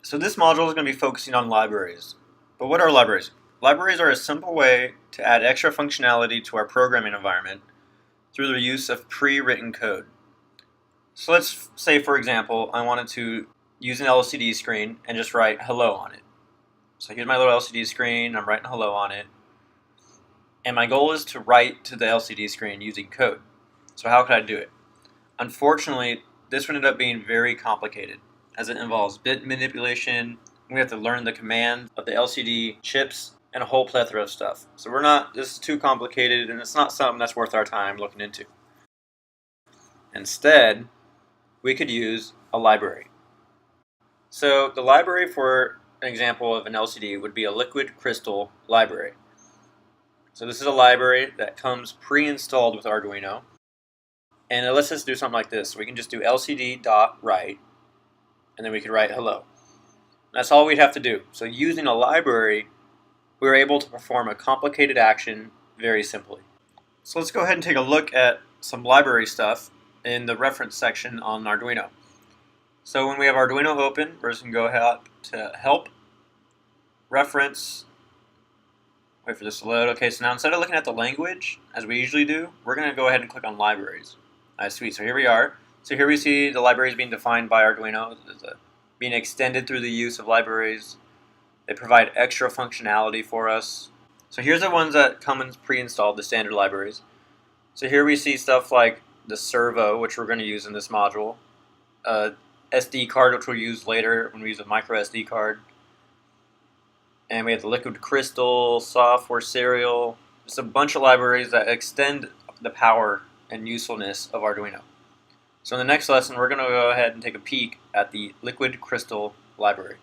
So this module is going to be focusing on libraries. But what are libraries? Libraries are a simple way to add extra functionality to our programming environment through the use of pre-written code. So let's say, for example, I wanted to use an LCD screen and just write hello on it. So here's my little LCD screen, I'm writing hello on it. And my goal is to write to the LCD screen using code. So how could I do it? Unfortunately, this would end up being very complicated as it involves bit manipulation. We have to learn the commands of the LCD chips and a whole plethora of stuff. So this is too complicated and it's not something that's worth our time looking into. Instead, we could use a library. So the library for an example of an LCD would be a liquid crystal library. So this is a library that comes pre-installed with Arduino. And it lets us do something like this. So we can just do lcd.write, and then we can write hello. That's all we'd have to do. So using a library, we were able to perform a complicated action very simply. So let's go ahead and take a look at some library stuff in the reference section on Arduino. So when we have Arduino open, we're just going to go ahead to help, reference, wait for this to load. Okay, so now instead of looking at the language, as we usually do, we're going to go ahead and click on libraries. Sweet, so here we are. So here we see the libraries being defined by Arduino, being extended through the use of libraries. They provide extra functionality for us. So here's the ones that come in pre-installed, the standard libraries. So here we see stuff like the servo, which we're going to use in this module, SD card, which we'll use later when we use a micro SD card. And we have the liquid crystal, software serial. Just a bunch of libraries that extend the power and usefulness of Arduino. So in the next lesson, we're going to go ahead and take a peek at the liquid crystal library.